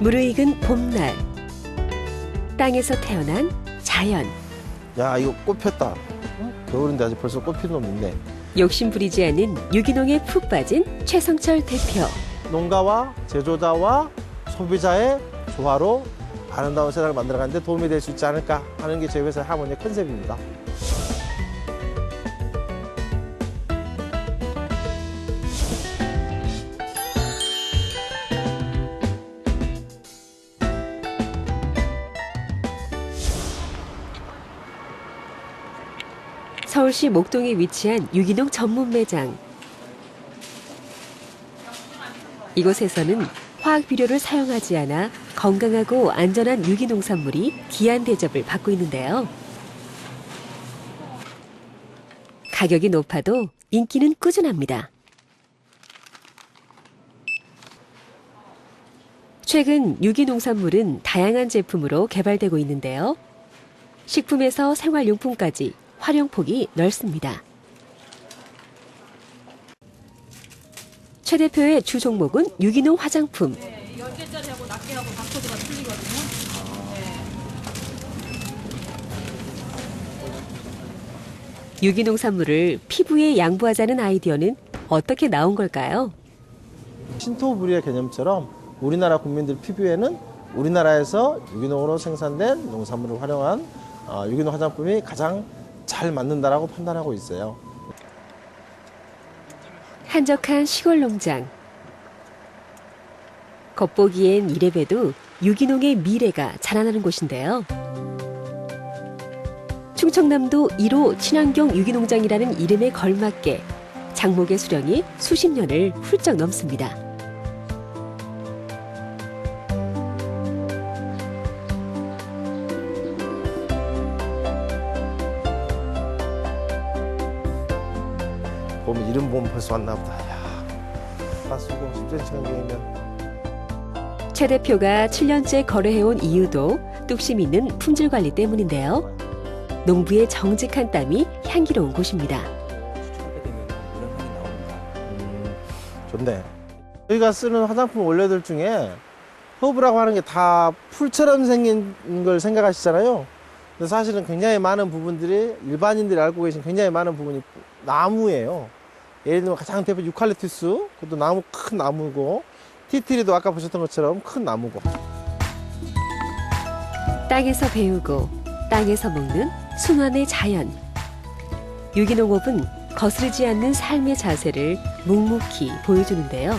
무르익은 봄날. 땅에서 태어난 자연. 야, 이거 꽃 폈다. 겨울인데 아직 벌써 꽃 피는 놈 있네. 욕심 부리지 않은 유기농에 푹 빠진 최성철 대표. 농가와 제조자와 소비자의 조화로 아름다운 세상을 만들어가는 데 도움이 될 수 있지 않을까 하는 게 저희 회사의 하모니의 컨셉입니다. 서울시 목동에 위치한 유기농 전문 매장. 이곳에서는 화학 비료를 사용하지 않아 건강하고 안전한 유기농산물이 귀한 대접을 받고 있는데요. 가격이 높아도 인기는 꾸준합니다. 최근 유기농산물은 다양한 제품으로 개발되고 있는데요. 식품에서 생활용품까지 활용폭이 넓습니다. 최 대표의 주 종목은 유기농 화장품. 네, 10개짜리하고 낱개하고 바코드가 틀리거든요. 유기농 산물을 피부에 양보하자는 아이디어는 어떻게 나온 걸까요? 신토부리의 개념처럼 우리나라 국민들 피부에는 우리나라에서 유기농으로 생산된 농산물을 활용한 유기농 화장품이 가장 잘 맞는다라고 판단하고 있어요. 한적한 시골 농장. 겉보기엔 이래봬도 유기농의 미래가 자라나는 곳인데요. 충청남도 1호 친환경 유기농장이라는 이름에 걸맞게 장목의 수령이 수십 년을 훌쩍 넘습니다. 보면 이름 보면 벌써 왔나 보다. 야, 가수고 10cm 간격이면. 최 대표가 7년째 거래해온 이유도 뚝심 있는 품질 관리 때문인데요. 농부의 정직한 땀이 향기로운 곳입니다. 추출하게 되면 이런 향이 나옵니다. 좋네. 저희가 쓰는 화장품 원료들 중에 허브라고 하는 게 다 풀처럼 생긴 걸 생각하시잖아요. 근데 사실은 굉장히 많은 부분들이 일반인들이 알고 계신 굉장히 많은 부분이 나무예요. 예를 들면 가장 대표 유칼립투스, 그것도 나무 큰 나무고, 티트리도 아까 보셨던 것처럼 큰 나무고. 땅에서 배우고 땅에서 먹는 순환의 자연. 유기농업은 거스르지 않는 삶의 자세를 묵묵히 보여주는데요.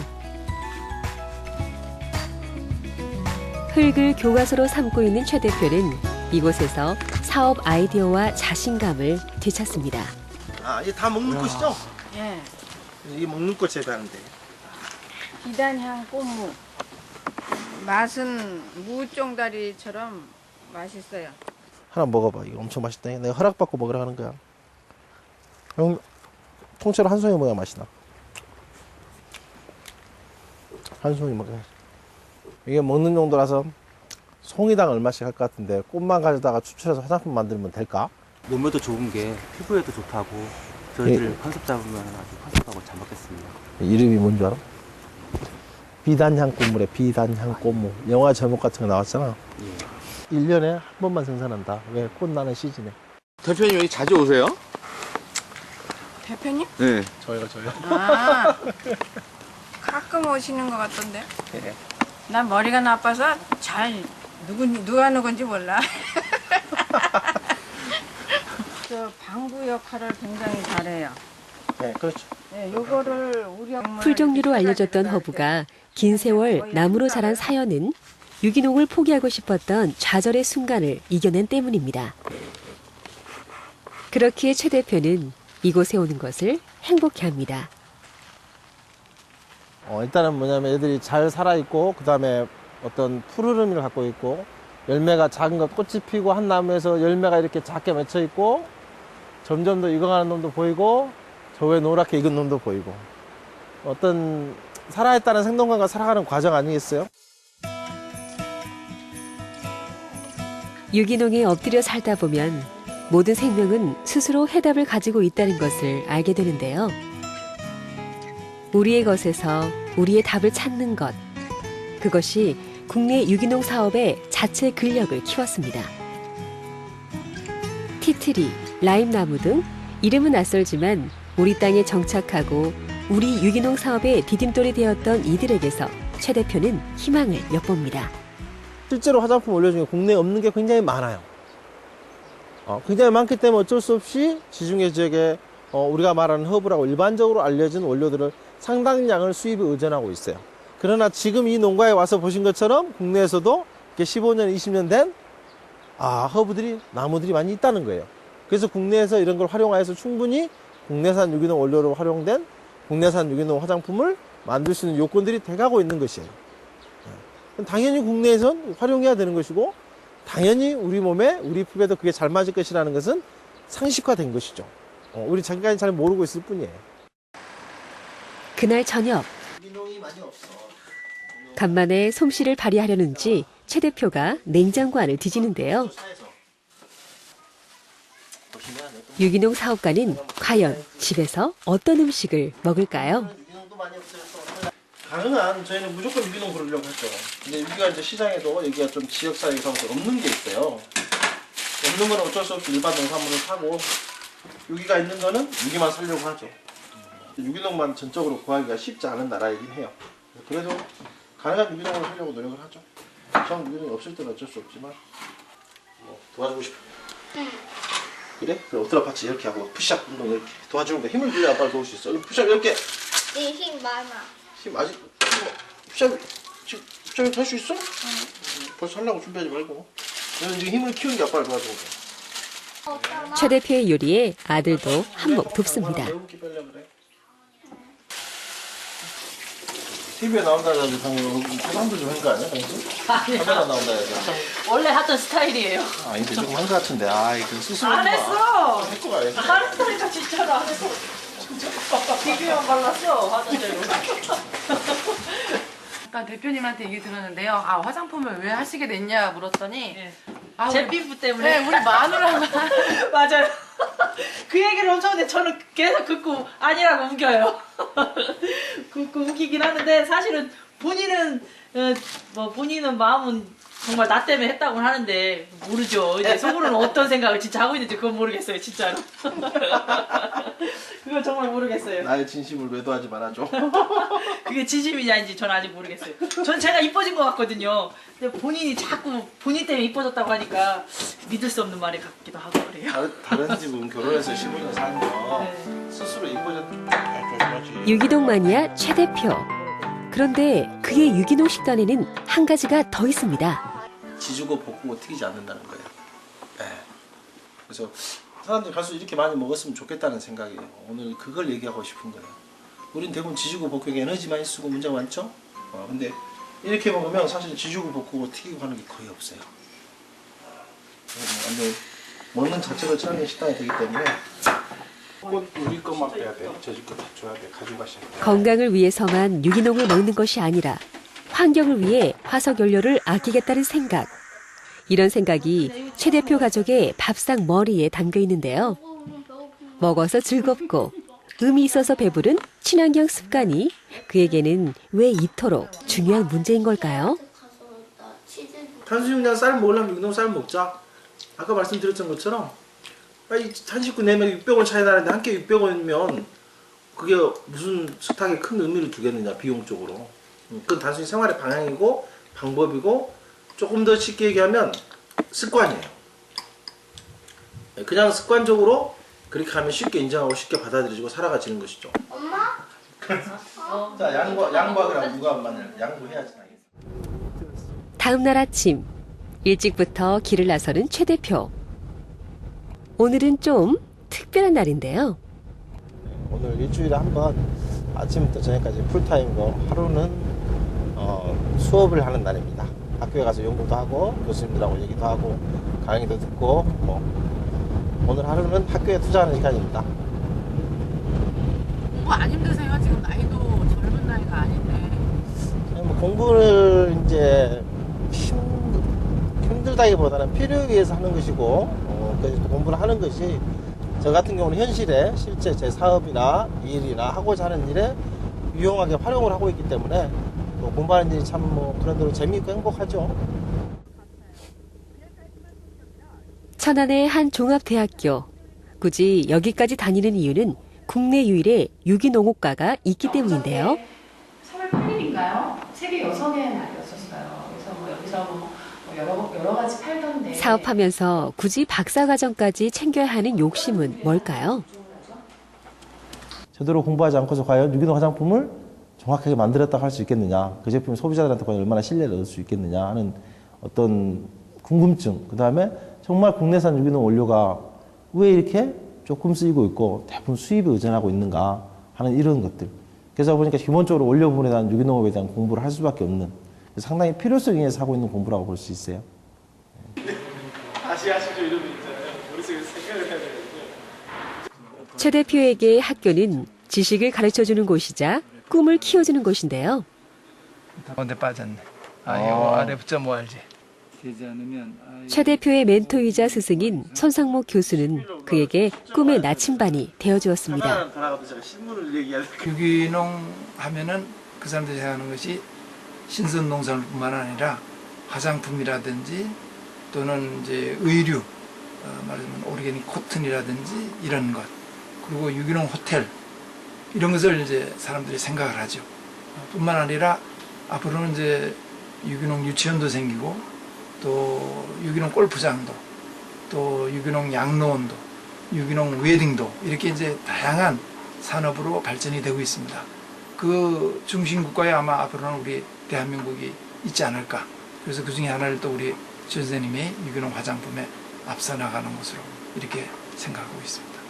흙을 교과서로 삼고 있는 최 대표는 이곳에서 사업 아이디어와 자신감을 되찾습니다. 아, 이게 다 먹는 꽃이죠? 예. 이게 먹는 꽃 재배하는데. 비단향 꽃무. 맛은 무종다리처럼 맛있어요. 하나 먹어봐. 이거 엄청 맛있다. 내가 허락받고 먹으라 하는 거야. 형, 통째로 한 송이 먹어야 맛이 나. 한 송이 먹어야. 이게 먹는 용도라서 송이당 얼마씩 할 것 같은데 꽃만 가져다가 추출해서 화장품 만들면 될까? 몸에도 좋은 게 피부에도 좋다고 저희들 컨셉 잡으면 아주 컨셉하고 잘 맞겠습니다. 이름이 뭔 줄 알아? 비단향 꽃무래. 비단향 꽃무. 영화 제목 같은 거 나왔잖아. 예. 1년에 한 번만 생산한다. 왜? 꽃 나는 시즌에. 대표님 여기 자주 오세요? 대표님? 네. 저요. 아, 가끔 오시는 것 같던데. 예. 난 머리가 나빠서 누가 누군지 몰라. 저 방구 역할을 굉장히 잘해요. 네, 그렇죠. 네, 요거를 우리 풀 종류로 알려졌던 허브가 긴 세월 나무로 자란 사연은 유기농을 포기하고 싶었던 좌절의 순간을 이겨낸 때문입니다. 그렇기에 최 대표는 이곳에 오는 것을 행복해합니다. 일단은 뭐냐면 애들이 잘 살아있고, 그 다음에 어떤 푸르름을 갖고 있고, 열매가 작은 것, 꽃이 피고 한 나무에서 열매가 이렇게 작게 맺혀 있고, 점점 더 익어가는 놈도 보이고, 저 위에 노랗게 익은 놈도 보이고, 어떤 살아있다는 생동감과 살아가는 과정 아니겠어요? 유기농에 엎드려 살다 보면 모든 생명은 스스로 해답을 가지고 있다는 것을 알게 되는데요. 우리의 것에서 우리의 답을 찾는 것, 그것이 국내 유기농 사업의 자체 근력을 키웠습니다. 티트리, 라임나무 등 이름은 낯설지만 우리 땅에 정착하고 우리 유기농 사업의 디딤돌이 되었던 이들에게서 최 대표는 희망을 엿봅니다. 실제로 화장품 원료 중에 국내에 없는 게 굉장히 많아요. 굉장히 많기 때문에 어쩔 수 없이 지중해 지역에 우리가 말하는 허브라고 일반적으로 알려진 원료들을 상당량을 수입에 의존하고 있어요. 그러나 지금 이 농가에 와서 보신 것처럼 국내에서도 15년, 20년 된 허브들이, 나무들이 많이 있다는 거예요. 그래서 국내에서 이런 걸 활용해서 충분히 국내산 유기농 원료로 활용된 국내산 유기농 화장품을 만들 수 있는 요건들이 돼가고 있는 것이에요. 당연히 국내에선 활용해야 되는 것이고 당연히 우리 몸에, 우리 피부에도 그게 잘 맞을 것이라는 것은 상식화된 것이죠. 우리 자기가 잘 모르고 있을 뿐이에요. 그날 저녁, 간만에 솜씨를 발휘하려는지 최 대표가 냉장고 안을 뒤지는데요. 유기농 사업가는 과연 집에서 어떤 음식을 먹을까요? 가능한 저희는 무조건 유기농 그러려고 했죠. 근데 여기가 이제 시장에도 여기가 좀 지역사회 사무소 없는 게 있어요. 없는 거는 어쩔 수 없이 일반 농산물을 사고 여기가 있는 거는 여기만 살려고 하죠. 유기농만 전적으로 구하기가 쉽지 않은 나라이긴 해요. 그래도 가능한 유기농을 하려고 노력을 하죠. 전 유기농이 없을 때는 어쩔 수 없지만 도와주고 싶어요. 그래? 그럼 엎드려 같이 이렇게 하고 푸시업 운동 이렇게 도와주는 거 힘을 빌려야 빨리 도울 수 있어. 푸시업 이렇게. 네, 힘 많아. 지금 아직 푸시업 지금 푸시업 할 수 있어? 응. 벌써 하려고 준비하지 말고. 너는 지금 힘을 키우는 게 아빠를 도와주는 거야. 최 대표의 요리에 아들도 한몫 돕습니다. TV에 나온다 해가지고 방금 포장도 좀 한 거 아니야? 카메라 나온다 해가지고. 원래 하던 스타일이에요. 이제 조금 한 거 같은데. 이거 스스로 안 했어. 했고 가야지. 안 했다니까 진짜로 안 했어. 비비만 발랐어 하던 대로. 아까 대표님한테 얘기 들었는데요. 화장품을 왜 하시게 됐냐 물었더니 제 피부 때문에. 네, 우리 마누라가 맞아요. 그 얘기를 엄청 했는데 저는 계속 긋고 아니라고 우겨요. 긋고 우기긴 하는데 사실은 본인은 본인은 마음은 정말 나 때문에 했다고 하는데 모르죠. 이제 속으로는 어떤 생각을 진짜 하고 있는지 그건 모르겠어요, 진짜로. 그건 정말 모르겠어요. 나의 진심을 외도하지 말아줘. 그게 진심이냐 아닌지 저는 아직 모르겠어요. 저는 제가 이뻐진 것 같거든요. 근데 본인이 자꾸 본인 때문에 이뻐졌다고 하니까 믿을 수 없는 말이 같기도 하고 그래요. 다른 집은 결혼해서 15년 살면 네. 스스로 이뻐졌지. 유기농 마니아 최 대표. 그런데 그의 유기농 식단에는 한 가지가 더 있습니다. 지지고 볶고 튀기지 않는다는 거예요. 네. 그래서 사람들이 갈수록 이렇게 많이 먹었으면 좋겠다는 생각이에요. 오늘 그걸 얘기하고 싶은 거예요. 우린 대부분 지지고 볶고 에너지 많이 쓰고 문제가 많죠? 근데 이렇게 먹으면 사실 지지고 볶고 튀기고 하는 게 거의 없어요. 완전 먹는 자체가 최악의 식단이 되기 때문에 꼭 우리 것만 빼야 돼. 저집 거 다 줘야 돼. 가져가셔야 돼. 건강을 위해서만 유기농을 먹는 것이 아니라 환경을 위해 화석연료를 아끼겠다는 생각. 이런 생각이 최 대표 가족의 밥상 머리에 담겨 있는데요. 먹어서 즐겁고 의미 있어서 배부른 친환경 습관이 그에게는 왜 이토록 중요한 문제인 걸까요? 탄수육량 쌀 먹으려면 유기농 쌀 먹자. 아까 말씀드렸던 것처럼 한 식구 내면 600원 차이 나는데 한 끼 600원이면 그게 무슨 식탁에 큰 의미를 두겠느냐 비용적으로. 그건 단순히 생활의 방향이고 방법이고 조금 더 쉽게 얘기하면 습관이에요. 그냥 습관적으로 그렇게 하면 쉽게 인정하고 쉽게 받아들여지고 살아가지는 것이죠. 엄마? 자 양보하기랑 누가 만날 양보해야지. 다음 날 아침 일찍부터 길을 나서는 최 대표. 오늘은 좀 특별한 날인데요. 오늘 일주일에 한 번 아침부터 저녁까지 풀타임으로 하루는 수업을 하는 날입니다. 학교에 가서 연구도 하고 교수님들하고 얘기도 하고 강의도 듣고 오늘 하루는 학교에 투자하는 시간입니다. 공부 안 힘드세요? 지금 나이도 젊은 나이가 아닌데. 공부를 이제 힘들다기보다는 필요에 의해서 하는 것이고 그래서 공부를 하는 것이 저 같은 경우는 현실에 실제 제 사업이나 일이나 하고자 하는 일에 유용하게 활용을 하고 있기 때문에 또 공부하는 일이 참 뭐 그런 대로 재미있고 행복하죠. 천안의 한 종합대학교. 굳이 여기까지 다니는 이유는 국내 유일의 유기농업과가 있기 때문인데요. 3월 8일인가요? 세계 여성의 날이었었어요. 그래서 뭐 여기서 뭐 여러 가지 팔던데. 사업하면서 굳이 박사과정까지 챙겨야 하는 욕심은 뭘까요? 제대로 공부하지 않고서 과연 유기농 화장품을 정확하게 만들었다고 할 수 있겠느냐, 그 제품이 소비자들한테 과연 얼마나 신뢰를 얻을 수 있겠느냐 하는 어떤 궁금증, 그 다음에 정말 국내산 유기농 원료가 왜 이렇게 조금 쓰이고 있고 대부분 수입에 의존하고 있는가 하는 이런 것들. 그래서 보니까 기본적으로 원료 부분에 대한 유기농업에 대한 공부를 할 수밖에 없는, 상당히 필요성 위에서 하고 있는 공부라고 볼 수 있어요. 다시 하시죠 이러면 있잖아요. 머릿속에 생각을 해야 되거든요. 최 대표에게 학교는 지식을 가르쳐주는 곳이자 꿈을 키워주는 곳인데요. 가운데 빠졌네. 이거 아래 붙자 뭐 알지? 되지 않으면 최 대표의 멘토이자 스승인 손상목 교수는 그에게 꿈의 나침반이 되어주었습니다. 유기농 하면은 그 사람들이 생각하는 것이 신선 농산물뿐만 아니라 화장품이라든지 또는 이제 의류, 말하자면 오르게닉 코튼이라든지 이런 것, 그리고 유기농 호텔 이런 것을 이제 사람들이 생각을 하죠. 뿐만 아니라 앞으로는 이제 유기농 유치원도 생기고 또 유기농 골프장도 또 유기농 양로원도 유기농 웨딩도 이렇게 이제 다양한 산업으로 발전이 되고 있습니다. 그 중심 국가에 아마 앞으로는 우리 대한민국이 있지 않을까. 그래서 그 중에 하나를 또 우리 조 선생님이 유기농 화장품에 앞서 나가는 것으로 이렇게 생각하고 있습니다.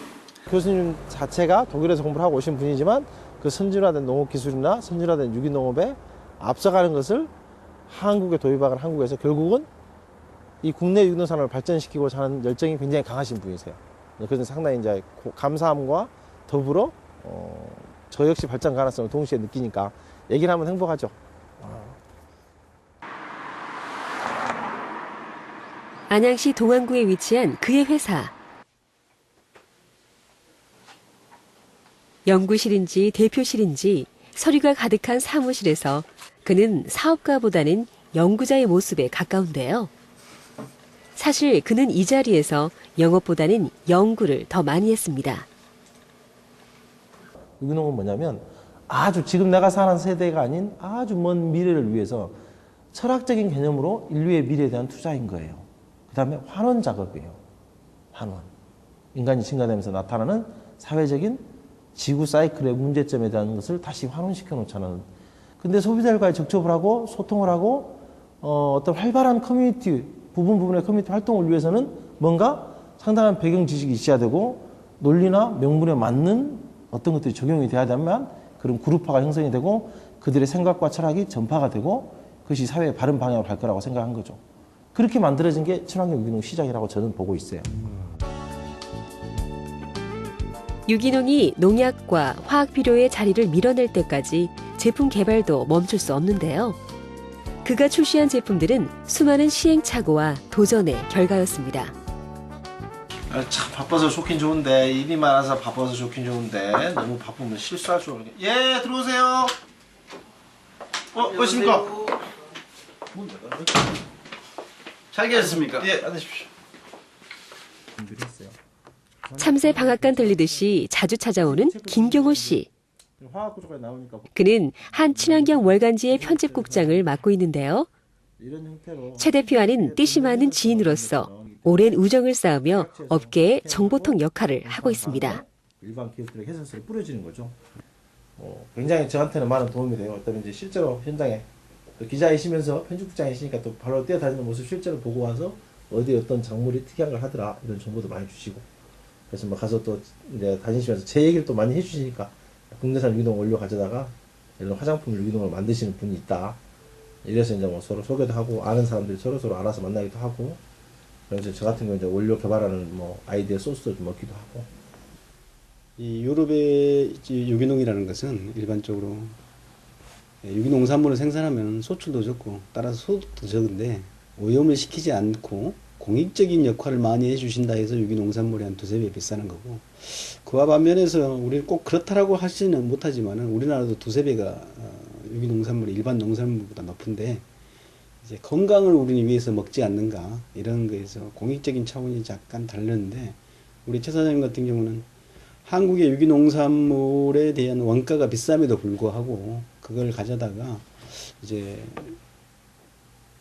교수님 자체가 독일에서 공부를 하고 오신 분이지만 그 선진화된 농업기술이나 선진화된 유기농업에 앞서가는 것을 한국에 도입하는 한국에서 결국은 이 국내 유기농 산업을 발전시키고자 하는 열정이 굉장히 강하신 분이세요. 그래서 상당히 이제 감사함과 더불어 저 역시 발전 가능성을 동시에 느끼니까 얘기를 하면 행복하죠. 안양시 동안구에 위치한 그의 회사. 연구실인지 대표실인지 서류가 가득한 사무실에서 그는 사업가보다는 연구자의 모습에 가까운데요. 사실 그는 이 자리에서 영업보다는 연구를 더 많이 했습니다. 유기농은 뭐냐면 아주 지금 내가 사는 세대가 아닌 아주 먼 미래를 위해서 철학적인 개념으로 인류의 미래에 대한 투자인 거예요. 그 다음에 환원 작업이에요. 환원. 인간이 증가되면서 나타나는 사회적인 지구 사이클의 문제점에 대한 것을 다시 환원시켜 놓자는. 근데 소비자들과의 접촉을 하고 소통을 하고 어떤 활발한 커뮤니티, 부분의 커뮤니티 활동을 위해서는 뭔가 상당한 배경 지식이 있어야 되고 논리나 명분에 맞는 어떤 것들이 적용이 돼야 되면 그런 그룹화가 형성이 되고 그들의 생각과 철학이 전파가 되고 그것이 사회의 바른 방향으로 갈 거라고 생각한 거죠. 그렇게 만들어진 게 친환경 유기농 시장이라고 저는 보고 있어요. 유기농이 농약과 화학 비료의 자리를 밀어낼 때까지 제품 개발도 멈출 수 없는데요. 그가 출시한 제품들은 수많은 시행착오와 도전의 결과였습니다. 참 바빠서 좋긴 좋은데 일이 많아서 바빠서 좋긴 좋은데 너무 바쁘면 실수할 줄 모르겠네. 예, 들어오세요. 오십니까? 잘 계셨습니까? 예, 앉으십시오. 참새 방앗간 들리듯이 자주 찾아오는 김경호 씨. 화학구조까지 나오니까 그는 한 친환경 월간지의 편집국장을 맡고 있는데요. 이런 형태로 최 대표와는 뜻이 많은 지인으로서 오랜 우정을 쌓으며 업계의 정보통 역할을 하고 있습니다. 일반 기업들에게 해설서를 뿌려지는 거죠. 굉장히 저한테는 많은 도움이 돼요. 어떤 이제 실제로 현장에 기자이시면서 편집국장이시니까 또 바로 뛰어다니는 모습 실제로 보고 와서 어디 어떤 작물이 특이한 걸 하더라 이런 정보도 많이 주시고 그래서 뭐 가서 또 이제 다니시면서 제 얘기를 또 많이 해주시니까 국내산 유기농 원료 가져다가 이런 화장품 유기농을 만드시는 분이 있다. 이래서 이제 뭐 서로 소개도 하고 아는 사람들이 서로 알아서 만나기도 하고 그래서 저 같은 경우 이제 원료 개발하는 뭐 아이디어 소스도 좀 얻기도 하고. 이 유럽의 유기농이라는 것은 일반적으로 유기농산물을 생산하면 소출도 적고 따라서 소득도 적은데 오염을 시키지 않고 공익적인 역할을 많이 해주신다 해서 유기농산물이 한 2~3배 비싸는 거고 그와 반면에서 우리는 꼭 그렇다라고 하지는 못하지만 우리나라도 2~3배가 유기 농산물이 일반 농산물보다 높은데 이제 건강을 우리는 위해서 먹지 않는가 이런 거에서 공익적인 차원이 약간 다른데 우리 최 사장님 같은 경우는 한국의 유기 농산물에 대한 원가가 비쌈에도 불구하고 그걸 가져다가 이제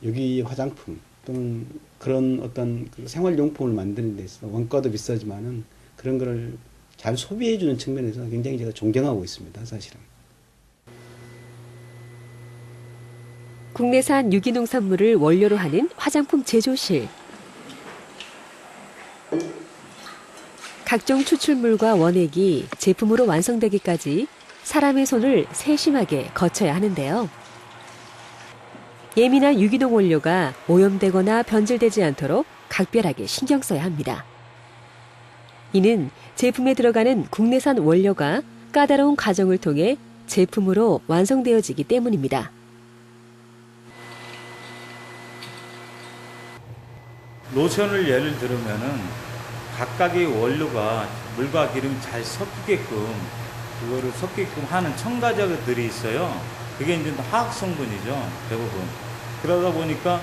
유기 화장품 또는 그런 어떤 그 생활용품을 만드는 데 있어서 원가도 비싸지만은 그런 거를 잘 소비해주는 측면에서 굉장히 제가 존경하고 있습니다, 사실은. 국내산 유기농산물을 원료로 하는 화장품 제조실. 각종 추출물과 원액이 제품으로 완성되기까지 사람의 손을 세심하게 거쳐야 하는데요. 예민한 유기농 원료가 오염되거나 변질되지 않도록 각별하게 신경 써야 합니다. 이는 제품에 들어가는 국내산 원료가 까다로운 과정을 통해 제품으로 완성되어지기 때문입니다. 로션을 예를 들면은 각각의 원료가 물과 기름이 잘 그거를 섞게끔 하는 첨가제들이 있어요. 그게 이제 화학 성분이죠, 대부분. 그러다 보니까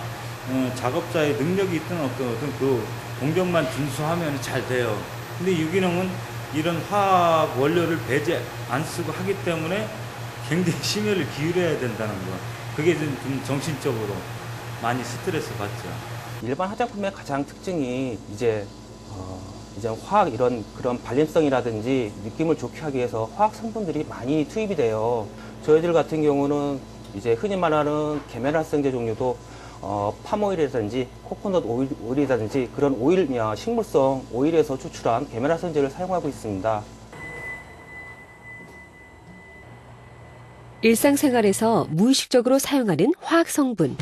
작업자의 능력이 있든 없든 그 공정만 준수하면 잘 돼요. 근데 유기농은 이런 화학 원료를 배제 안 쓰고 하기 때문에 굉장히 심혈을 기울여야 된다는 거. 그게 좀 정신적으로 많이 스트레스 받죠. 일반 화장품의 가장 특징이 이제 화학 그런 발림성이라든지 느낌을 좋게 하기 위해서 화학 성분들이 많이 투입이 돼요. 저희들 같은 경우는 이제 흔히 말하는 계면활성제 종류도 팜오일이라든지 코코넛 오일이라든지 그런 오일, 식물성 오일에서 추출한 계면활성제를 사용하고 있습니다. 일상생활에서 무의식적으로 사용하는 화학 성분.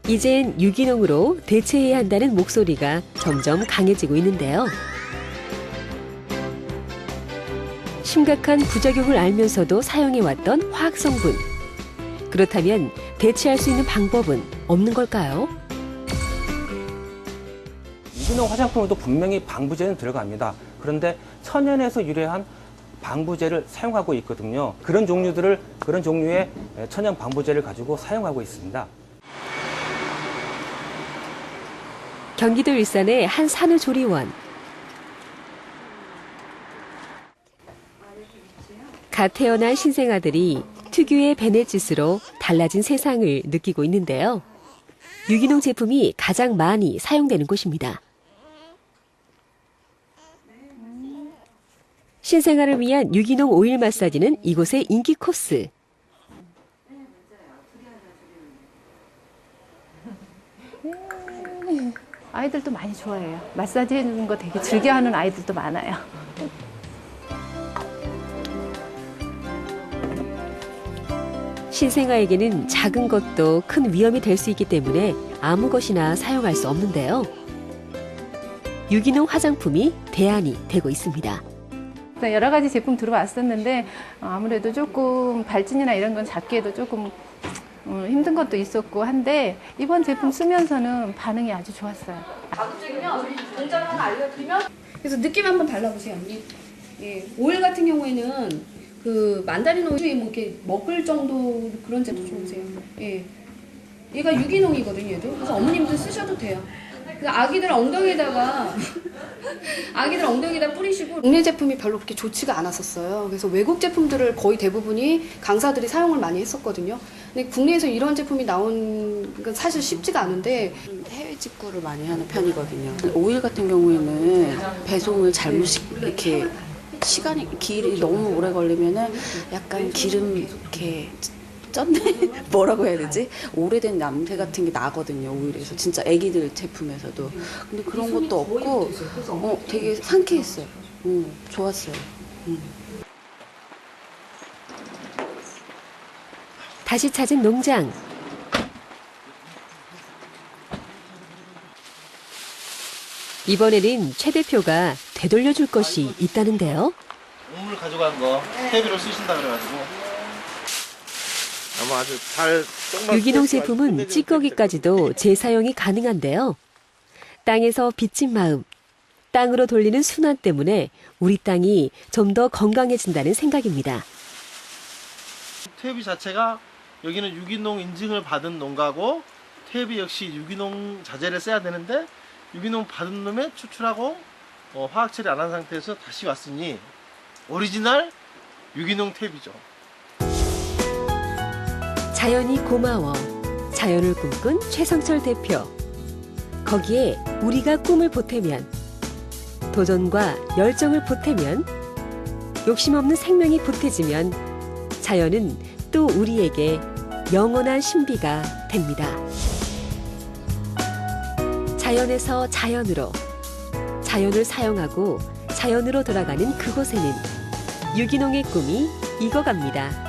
이젠 유기농으로 대체해야 한다는 목소리가 점점 강해지고 있는데요. 심각한 부작용을 알면서도 사용해왔던 화학 성분. 그렇다면 대체할 수 있는 방법은 없는 걸까요? 유기농 화장품에도 분명히 방부제는 들어갑니다. 그런데 천연에서 유래한 방부제를 사용하고 있거든요. 그런 종류의 천연 방부제를 가지고 사용하고 있습니다. 경기도 일산의 한 산후조리원. 갓 태어난 신생아들이 특유의 베네짓으로 달라진 세상을 느끼고 있는데요. 유기농 제품이 가장 많이 사용되는 곳입니다. 신생아를 위한 유기농 오일 마사지는 이곳의 인기 코스. 아이들도 많이 좋아해요. 마사지 해주는 거 되게 즐겨하는 아이들도 많아요. 신생아에게는 작은 것도 큰 위험이 될 수 있기 때문에 아무 것이나 사용할 수 없는데요. 유기농 화장품이 대안이 되고 있습니다. 여러 가지 제품 들어왔었는데 아무래도 조금 발진이나 이런 건 잡기에도 조금 힘든 것도 있었고 한데 이번 제품 쓰면서는 반응이 아주 좋았어요. 자극적이면 동작을 하나 알려드리면 그래서 느낌 한번 달라보세요. 오일 같은 경우에는 그 만다린 오일이 뭐 이렇게 먹을 정도 그런 제품 좋으세요. 예. 얘가 유기농이거든요, 얘도. 그래서 어머님도 쓰셔도 돼요. 그래서 아기들 엉덩이에다 뿌리시고 국내 제품이 별로 그렇게 좋지가 않았었어요. 그래서 외국 제품들을 거의 대부분이 강사들이 사용을 많이 했었거든요. 근데 국내에서 이런 제품이 나온 건 사실 쉽지가 않은데 해외 직구를 많이 하는 편이거든요. 오일 같은 경우에는 배송을 이렇게 길이 너무 오래 걸리면은 약간 기름 이렇게 쩐네? 뭐라고 해야 되지? 오래된 냄새 같은 게 나거든요, 오일에서. 진짜 애기들 제품에서도. 근데 그런 것도 없고, 되게 상쾌했어요. 좋았어요. 다시 찾은 농장. 이번에는 최 대표가 되돌려줄 것이 있다는데요. 우물 가져간 거 퇴비로 쓰신다 그래가지고 아마 아주 잘 유기농 제품은 찌꺼기까지도 재사용이 가능한데요. 땅에서 빚진 마음, 땅으로 돌리는 순환 때문에 우리 땅이 좀 더 건강해진다는 생각입니다. 퇴비 자체가 여기는 유기농 인증을 받은 농가고 퇴비 역시 유기농 자재를 써야 되는데 유기농 받은 놈에 추출하고 화학 처리 안 한 상태에서 다시 왔으니 오리지널 유기농 퇴비죠. 자연이 고마워. 자연을 꿈꾼 최성철 대표. 거기에 우리가 꿈을 보태면, 도전과 열정을 보태면, 욕심 없는 생명이 보태지면 자연은 또 우리에게 영원한 신비가 됩니다. 자연에서 자연으로, 자연을 사용하고 자연으로 돌아가는 그곳에는 유기농의 꿈이 익어갑니다.